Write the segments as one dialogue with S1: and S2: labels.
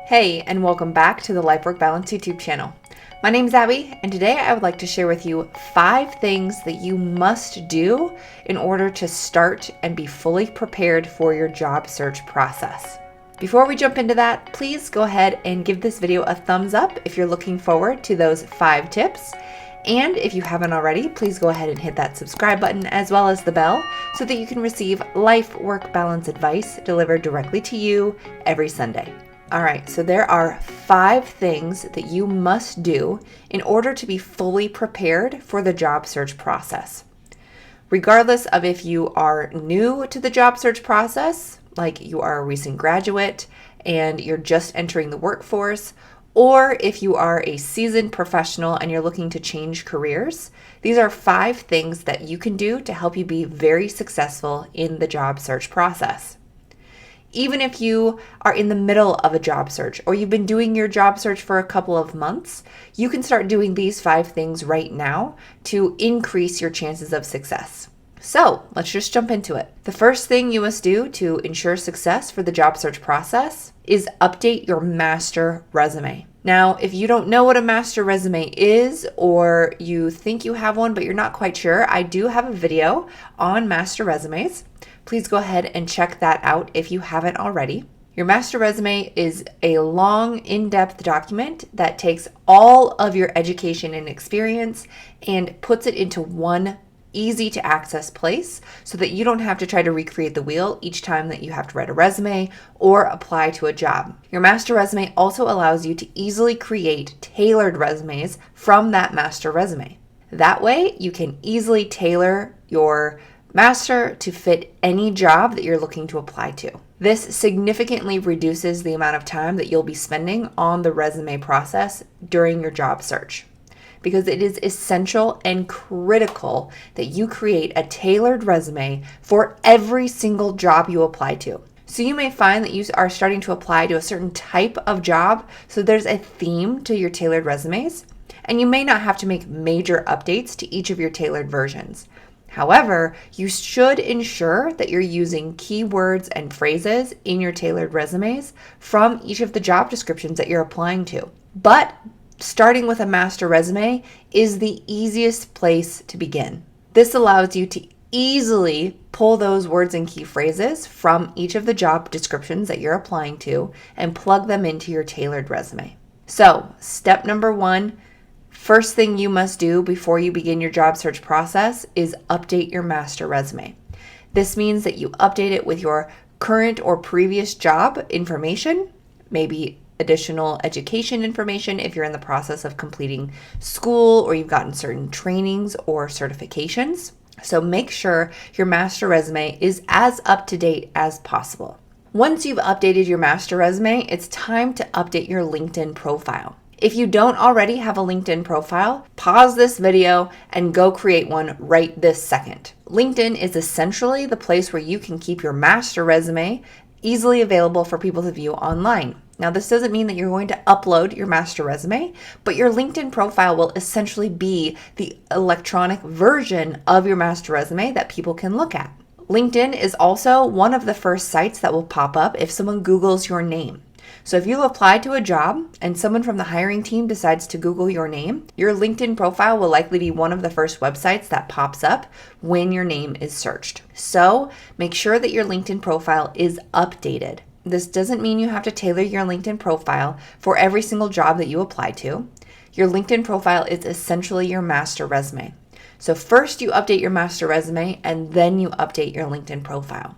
S1: Hey, and welcome back to the Life Work Balance YouTube channel. My name's Abby, and today I would like to share with you 5 things that you must do in order to start and be fully prepared for your job search process. Before we jump into that, please go ahead and give this video a thumbs up if you're looking forward to those 5 tips. And if you haven't already, please go ahead and hit that subscribe button as well as the bell so that you can receive life work balance advice delivered directly to you every Sunday. All right, so there are 5 things that you must do in order to be fully prepared for the job search process. Regardless of if you are new to the job search process, like you are a recent graduate and you're just entering the workforce, or if you are a seasoned professional and you're looking to change careers, these are 5 things that you can do to help you be very successful in the job search process. Even if you are in the middle of a job search or you've been doing your job search for a couple of months, you can start doing these 5 things right now to increase your chances of success. So let's just jump into it. The first thing you must do to ensure success for the job search process is update your master resume. Now, if you don't know what a master resume is, or you think you have one but you're not quite sure, I do have a video on master resumes. Please go ahead and check that out if you haven't already. Your master resume is a long, in-depth document that takes all of your education and experience and puts it into one easy to access place so that you don't have to try to recreate the wheel each time that you have to write a resume or apply to a job. Your master resume also allows you to easily create tailored resumes from that master resume. That way, you can easily tailor your master to fit any job that you're looking to apply to. This significantly reduces the amount of time that you'll be spending on the resume process during your job search, because it is essential and critical that you create a tailored resume for every single job you apply to. So you may find that you are starting to apply to a certain type of job, so there's a theme to your tailored resumes, and you may not have to make major updates to each of your tailored versions. However, you should ensure that you're using keywords and phrases in your tailored resumes from each of the job descriptions that you're applying to. But starting with a master resume is the easiest place to begin. This allows you to easily pull those words and key phrases from each of the job descriptions that you're applying to and plug them into your tailored resume. So, step number 1, first thing you must do before you begin your job search process is update your master resume. This means that you update it with your current or previous job information, maybe additional education information if you're in the process of completing school or you've gotten certain trainings or certifications. So make sure your master resume is as up to date as possible. Once you've updated your master resume, it's time to update your LinkedIn profile. If you don't already have a LinkedIn profile, pause this video and go create one right this second. LinkedIn is essentially the place where you can keep your master resume easily available for people to view online. Now, this doesn't mean that you're going to upload your master resume, but your LinkedIn profile will essentially be the electronic version of your master resume that people can look at. LinkedIn is also one of the first sites that will pop up if someone Googles your name. So if you apply to a job and someone from the hiring team decides to Google your name, your LinkedIn profile will likely be one of the first websites that pops up when your name is searched. So make sure that your LinkedIn profile is updated. This doesn't mean you have to tailor your LinkedIn profile for every single job that you apply to. Your LinkedIn profile is essentially your master resume. So first you update your master resume and then you update your LinkedIn profile.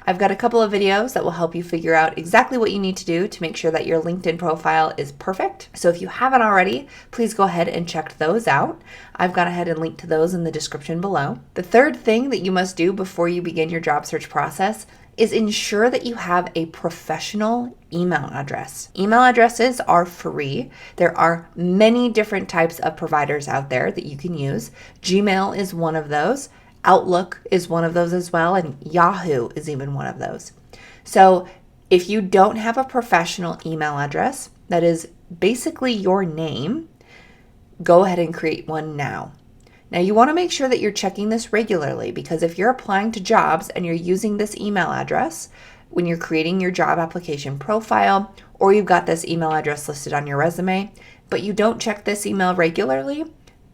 S1: I've got a couple of videos that will help you figure out exactly what you need to do to make sure that your LinkedIn profile is perfect. So if you haven't already, please go ahead and check those out. I've gone ahead and linked to those in the description below. The third thing that you must do before you begin your job search process is ensure that you have a professional email address. Email addresses are free. There are many different types of providers out there that you can use. Gmail is one of those. Outlook is one of those as well, and Yahoo is even one of those. So if you don't have a professional email address that is basically your name, go ahead and create one now. Now you want to make sure that you're checking this regularly, because if you're applying to jobs and you're using this email address, when you're creating your job application profile, or you've got this email address listed on your resume, but you don't check this email regularly,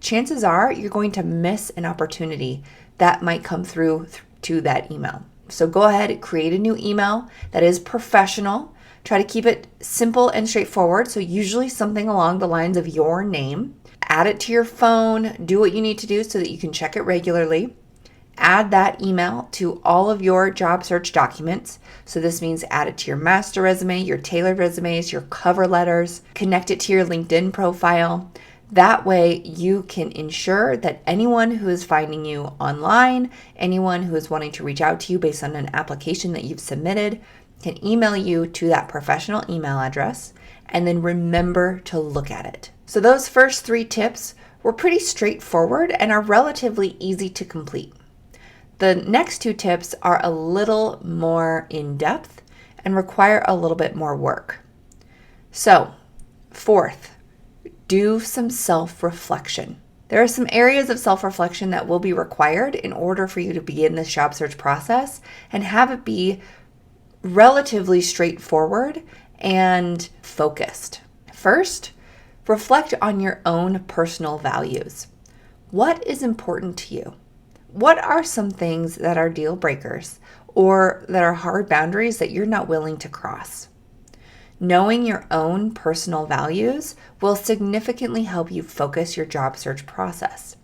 S1: chances are you're going to miss an opportunity that might come through to that email. So go ahead, create a new email that is professional. Try to keep it simple and straightforward. So usually something along the lines of your name. Add it to your phone. Do what you need to do so that you can check it regularly. Add that email to all of your job search documents. So this means add it to your master resume, your tailored resumes, your cover letters, connect it to your LinkedIn profile. That way you can ensure that anyone who is finding you online, anyone who is wanting to reach out to you based on an application that you've submitted, can email you to that professional email address, and then remember to look at it. So those first 3 tips were pretty straightforward and are relatively easy to complete. The next 2 tips are a little more in-depth and require a little bit more work. So, fourth, do some self-reflection. There are some areas of self-reflection that will be required in order for you to begin this job search process and have it be relatively straightforward and focused. First, reflect on your own personal values. What is important to you? What are some things that are deal breakers or that are hard boundaries that you're not willing to cross? Knowing your own personal values will significantly help you focus your job search process.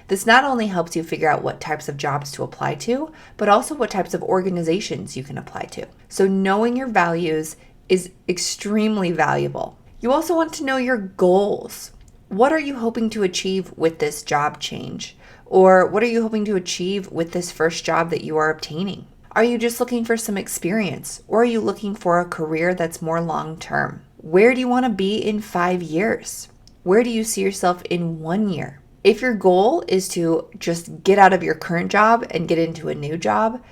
S1: This not only helps you figure out what types of jobs to apply to, but also what types of organizations you can apply to. So knowing your values is extremely valuable. You also want to know your goals. What are you hoping to achieve with this job change? Or what are you hoping to achieve with this first job that you are obtaining? Are you just looking for some experience? Or are you looking for a career that's more long-term? Where do you want to be in 5 years? Where do you see yourself in 1 year? If your goal is to just get out of your current job and get into a new job,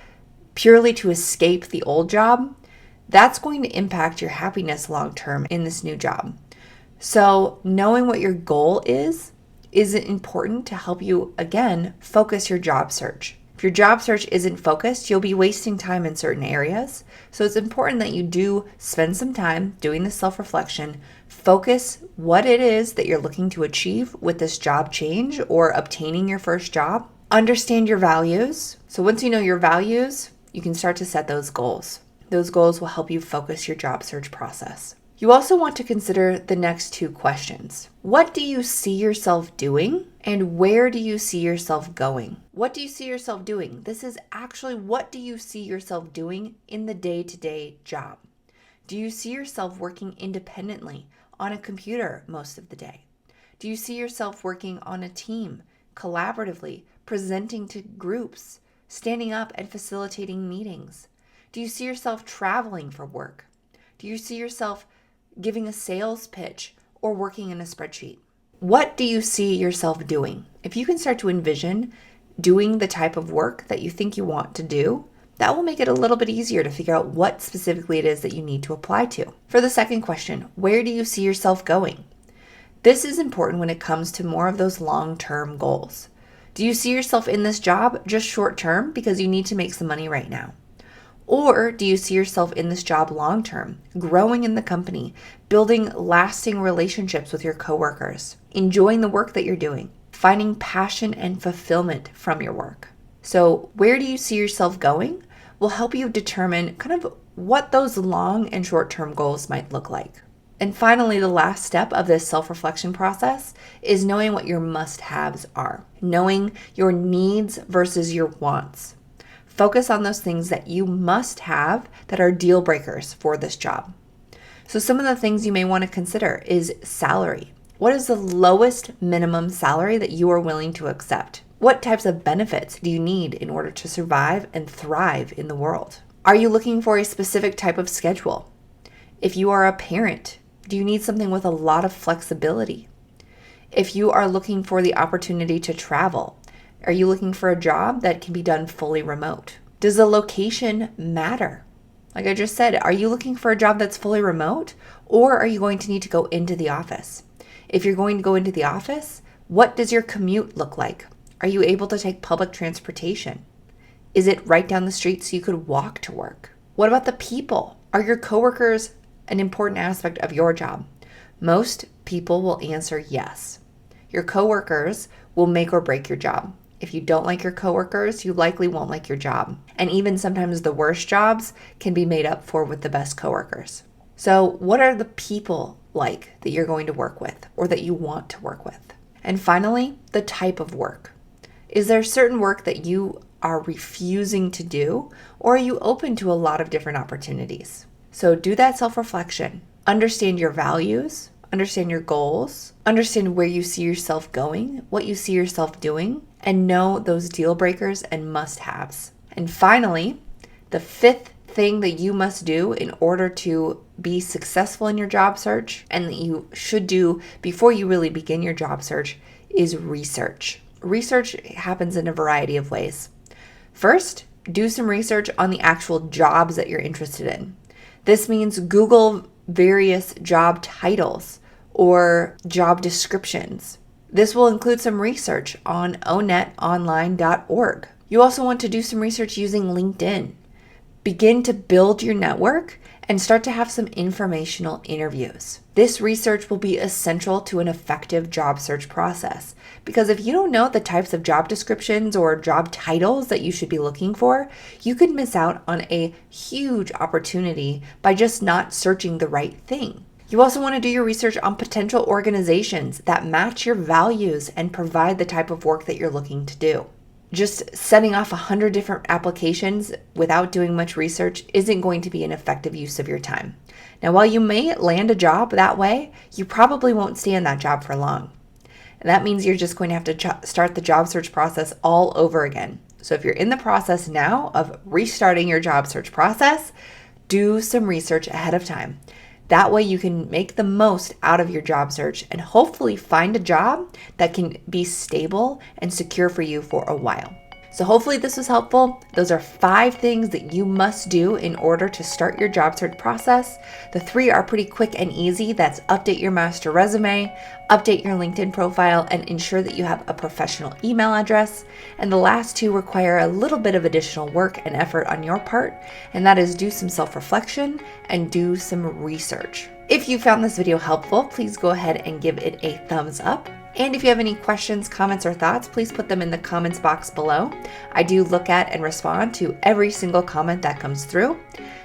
S1: purely to escape the old job, that's going to impact your happiness long-term in this new job. So knowing what your goal is important to help you, again, focus your job search. If your job search isn't focused, you'll be wasting time in certain areas. So it's important that you do spend some time doing this self-reflection, focus what it is that you're looking to achieve with this job change or obtaining your first job. Understand your values. So once you know your values, you can start to set those goals. Those goals will help you focus your job search process. You also want to consider the next 2 questions. What do you see yourself doing? And where do you see yourself going? What do you see yourself doing? This is actually, what do you see yourself doing in the day-to-day job? Do you see yourself working independently on a computer most of the day? Do you see yourself working on a team, collaboratively, presenting to groups, standing up and facilitating meetings? Do you see yourself traveling for work? Do you see yourself giving a sales pitch or working in a spreadsheet? What do you see yourself doing? If you can start to envision doing the type of work that you think you want to do, that will make it a little bit easier to figure out what specifically it is that you need to apply to. For the second question, where do you see yourself going? This is important when it comes to more of those long-term goals. Do you see yourself in this job just short-term because you need to make some money right now? Or do you see yourself in this job long-term, growing in the company, building lasting relationships with your coworkers, enjoying the work that you're doing, finding passion and fulfillment from your work? So where do you see yourself going will help you determine kind of what those long and short-term goals might look like. And finally, the last step of this self-reflection process is knowing what your must-haves are, knowing your needs versus your wants. Focus on those things that you must have that are deal breakers for this job. So some of the things you may want to consider is salary. What is the lowest minimum salary that you are willing to accept? What types of benefits do you need in order to survive and thrive in the world? Are you looking for a specific type of schedule? If you are a parent, do you need something with a lot of flexibility? If you are looking for the opportunity to travel, are you looking for a job that can be done fully remote? Does the location matter? Like I just said, are you looking for a job that's fully remote, or are you going to need to go into the office? If you're going to go into the office, what does your commute look like? Are you able to take public transportation? Is it right down the street so you could walk to work? What about the people? Are your coworkers an important aspect of your job? Most people will answer yes. Your coworkers will make or break your job. If you don't like your coworkers, you likely won't like your job. And even sometimes the worst jobs can be made up for with the best coworkers. So what are the people like that you're going to work with or that you want to work with? And finally, the type of work. Is there certain work that you are refusing to do, or are you open to a lot of different opportunities? So do that self-reflection. Understand your values, understand your goals, understand where you see yourself going, what you see yourself doing, and know those deal breakers and must-haves. And finally, the fifth thing that you must do in order to be successful in your job search, and that you should do before you really begin your job search, is research. Research happens in a variety of ways. First, do some research on the actual jobs that you're interested in. This means Google various job titles or job descriptions. This will include some research on onetonline.org. You also want to do some research using LinkedIn. Begin to build your network and start to have some informational interviews. This research will be essential to an effective job search process, because if you don't know the types of job descriptions or job titles that you should be looking for, you could miss out on a huge opportunity by just not searching the right thing. You also want to do your research on potential organizations that match your values and provide the type of work that you're looking to do. Just setting off 100 different applications without doing much research isn't going to be an effective use of your time. Now, while you may land a job that way, you probably won't stay in that job for long. And that means you're just going to have to start the job search process all over again. So if you're in the process now of restarting your job search process, do some research ahead of time. That way you can make the most out of your job search and hopefully find a job that can be stable and secure for you for a while. So hopefully this was helpful. Those are 5 things that you must do in order to start your job search process. The 3 are pretty quick and easy. That's update your master resume, update your LinkedIn profile, and ensure that you have a professional email address. And the last 2 require a little bit of additional work and effort on your part, and that is do some self-reflection and do some research. If you found this video helpful, please go ahead and give it a thumbs up. And if you have any questions, comments, or thoughts, please put them in the comments box below. I do look at and respond to every single comment that comes through.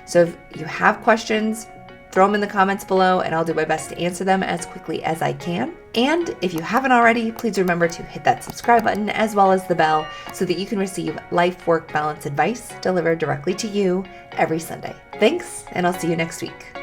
S1: So if you have questions, throw them in the comments below and I'll do my best to answer them as quickly as I can. And if you haven't already, please remember to hit that subscribe button as well as the bell so that you can receive life-work balance advice delivered directly to you every Sunday. Thanks, and I'll see you next week.